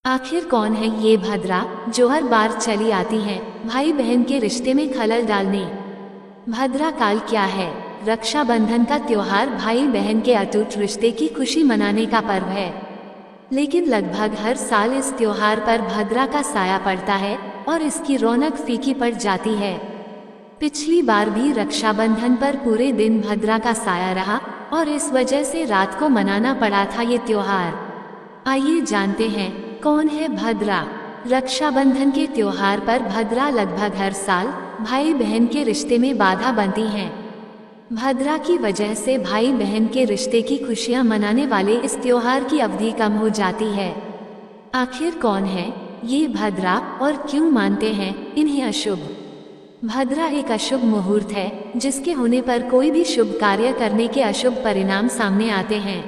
आखिर कौन है ये भद्रा जो हर बार चली आती है भाई बहन के रिश्ते में खलल डालने। भद्रा काल क्या है? रक्षाबंधन का त्योहार भाई बहन के अटूट रिश्ते की खुशी मनाने का पर्व है। लेकिन लगभग हर साल इस त्योहार पर भद्रा का साया पड़ता है और इसकी रौनक फीकी पड़ जाती है। पिछली बार भी रक्षाबंधन पर पूरे दिन भद्रा का साया रहा और इस वजह से रात को मनाना पड़ा था ये त्योहार। आइए जानते हैं कौन है भद्रा। रक्षाबंधन के त्योहार पर भद्रा लगभग हर साल भाई बहन के रिश्ते में बाधा बनती हैं। भद्रा की वजह से भाई बहन के रिश्ते की खुशियां मनाने वाले इस त्योहार की अवधि कम हो जाती है। आखिर कौन है ये भद्रा और क्यों मानते हैं इन्हें अशुभ? भद्रा एक अशुभ मुहूर्त है जिसके होने पर कोई भी शुभ कार्य करने के अशुभ परिणाम सामने आते हैं।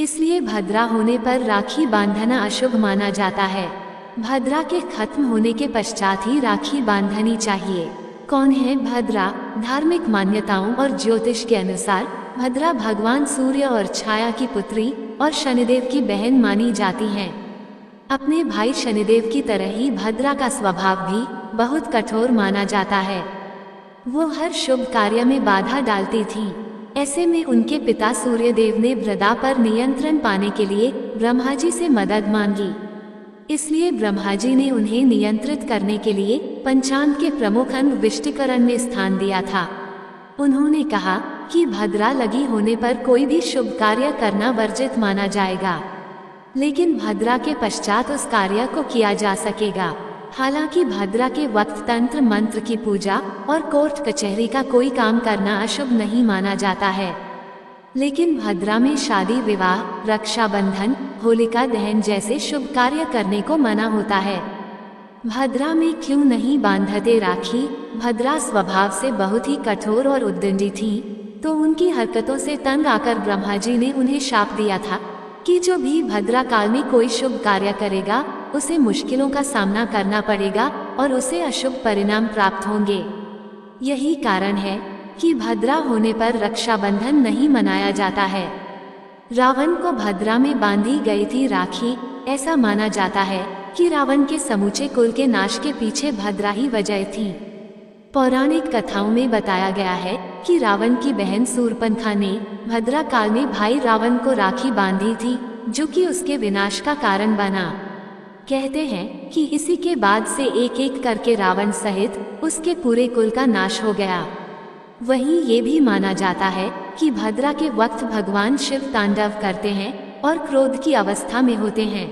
इसलिए भद्रा होने पर राखी बांधना अशुभ माना जाता है। भद्रा के खत्म होने के पश्चात ही राखी बांधनी चाहिए। कौन है भद्रा? धार्मिक मान्यताओं और ज्योतिष के अनुसार भद्रा भगवान सूर्य और छाया की पुत्री और शनिदेव की बहन मानी जाती हैं। अपने भाई शनिदेव की तरह ही भद्रा का स्वभाव भी बहुत कठोर माना जाता है। वो हर शुभ कार्य में बाधा डालती थी। ऐसे में उनके पिता सूर्यदेव ने वृदा पर नियंत्रण पाने के लिए ब्रह्मा जी से मदद मांगी। इसलिए ब्रह्मा जी ने उन्हें नियंत्रित करने के लिए पंचांग के प्रमुख अंग विष्टिकरण में स्थान दिया था। उन्होंने कहा कि भद्रा लगी होने पर कोई भी शुभ कार्य करना वर्जित माना जाएगा, लेकिन भद्रा के पश्चात उस कार्य को किया जा सकेगा। हालांकि भद्रा के वक्त तंत्र मंत्र की पूजा और कोर्ट कचहरी का कोई काम करना अशुभ नहीं माना जाता है। लेकिन भद्रा में शादी विवाह, रक्षाबंधन, होलिका दहन जैसे शुभ कार्य करने को मना होता है। भद्रा में क्यों नहीं बांधते राखी? भद्रा स्वभाव से बहुत ही कठोर और उद्दंडी थी, तो उनकी हरकतों से तंग आकर ब्रह्मा जी ने उन्हें शाप दिया था कि जो भी भद्रा काल में कोई शुभ कार्य करेगा उसे मुश्किलों का सामना करना पड़ेगा और उसे अशुभ परिणाम प्राप्त होंगे। यही कारण है कि भद्रा होने पर रक्षाबंधन नहीं मनाया जाता है। रावण को भद्रा में बांधी गई थी राखी। ऐसा माना जाता है कि रावण के समूचे कुल के नाश के पीछे भद्रा ही वजह थी। पौराणिक कथाओं में बताया गया है कि रावण की बहन शूर्पणखा ने भद्रा काल में भाई रावण को राखी बांधी थी, जो कि उसके विनाश का कारण बना। कहते हैं कि इसी के बाद से एक एक करके रावण सहित उसके पूरे कुल का नाश हो गया। वहीं ये भी माना जाता है कि भद्रा के वक्त भगवान शिव तांडव करते हैं और क्रोध की अवस्था में होते हैं।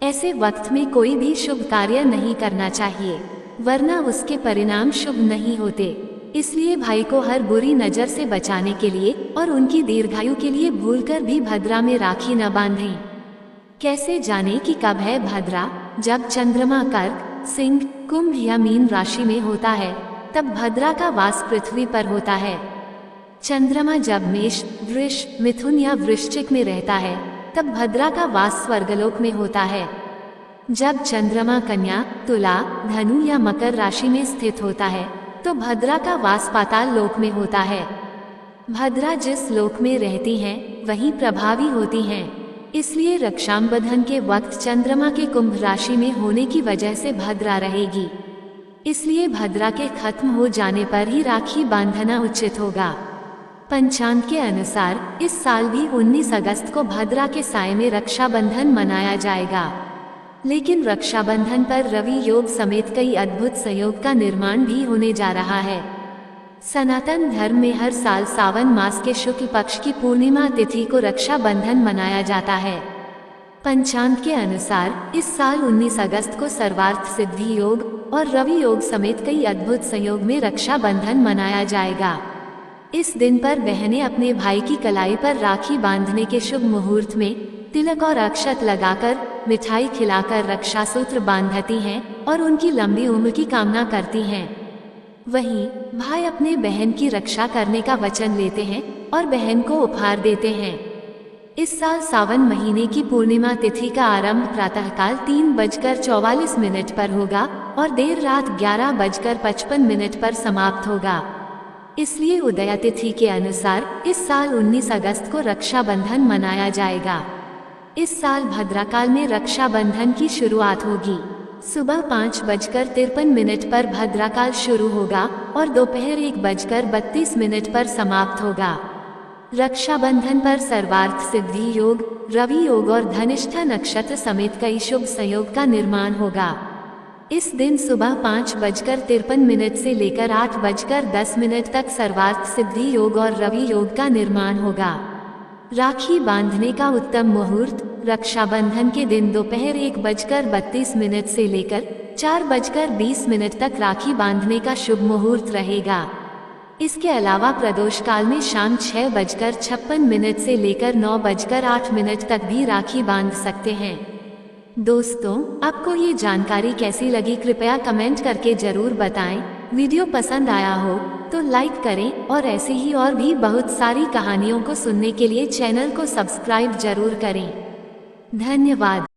ऐसे वक्त में कोई भी शुभ कार्य नहीं करना चाहिए, वरना उसके परिणाम शुभ नहीं होते। इसलिए भाई को हर बुरी नजर से बचाने के लिए और उनकी दीर्घायु के लिए भूलकर भी भद्रा में राखी न बांधें। कैसे जाने कि कब है भद्रा? जब चंद्रमा कर्क, सिंह, कुंभ या मीन राशि में होता है तब भद्रा का वास पृथ्वी पर होता है। चंद्रमा जब मेष, वृष, मिथुन या वृश्चिक में रहता है तब भद्रा का वास स्वर्गलोक में होता है। जब चंद्रमा कन्या, तुला, धनु या मकर राशि में स्थित होता है तो भद्रा का वास पाताल लोक में होता है। भद्रा जिस लोक में रहती हैं वहीं प्रभावी होती हैं। इसलिए रक्षाबंधन के वक्त चंद्रमा के कुंभ राशि में होने की वजह से भद्रा रहेगी। इसलिए भद्रा के खत्म हो जाने पर ही राखी बांधना उचित होगा। पंचांग के अनुसार इस साल भी 19 अगस्त को भद्रा के साय में रक्षाबंधन मनाया जाएगा। लेकिन रक्षाबंधन पर रवि योग समेत कई अद्भुत संयोग का निर्माण भी होने जा रहा है। सनातन धर्म में हर साल सावन मास के शुक्ल पक्ष की पूर्णिमा तिथि को रक्षाबंधन मनाया जाता है। पंचांग के अनुसार इस साल 19 अगस्त को सर्वार्थ सिद्धि योग और रवि योग समेत कई अद्भुत संयोग में रक्षाबंधन मनाया जाएगा। इस दिन पर बहनें अपने भाई की कलाई पर राखी बांधने के शुभ मुहूर्त में तिलक और अक्षत लगाकर, मिठाई खिलाकर रक्षा सूत्र बांधती हैं और उनकी लंबी उम्र की कामना करती हैं। वहीं भाई अपने बहन की रक्षा करने का वचन लेते हैं और बहन को उपहार देते हैं। इस साल सावन महीने की पूर्णिमा तिथि का आरंभ प्रातःकाल 3:44 पर होगा और देर रात 11:55 पर समाप्त होगा। इसलिए उदया तिथि के अनुसार इस साल 19 अगस्त को रक्षाबंधन मनाया जाएगा। इस साल भद्राकाल में रक्षाबंधन की शुरुआत होगी। सुबह 5:53 पर भद्राकाल शुरू होगा और दोपहर 1:32 पर समाप्त होगा। रक्षाबंधन पर सर्वार्थ सिद्धि योग, रवि योग और धनिष्ठा नक्षत्र समेत कई शुभ संयोग का निर्माण होगा। इस दिन सुबह 5:53 से लेकर 8:10 तक सर्वार्थ सिद्धि योग और रवि योग का निर्माण होगा। राखी बांधने का उत्तम मुहूर्त रक्षाबंधन के दिन दोपहर 1:32 से लेकर 4:20 तक राखी बांधने का शुभ मुहूर्त रहेगा। इसके अलावा प्रदोष काल में शाम 6:56 से लेकर 9:08 तक भी राखी बांध सकते हैं। दोस्तों, आपको ये जानकारी कैसी लगी कृपया कमेंट करके जरूर बताएं। वीडियो पसंद आया हो तो लाइक करें और ऐसे ही और भी बहुत सारी कहानियों को सुनने के लिए चैनल को सब्सक्राइब जरूर करें। धन्यवाद।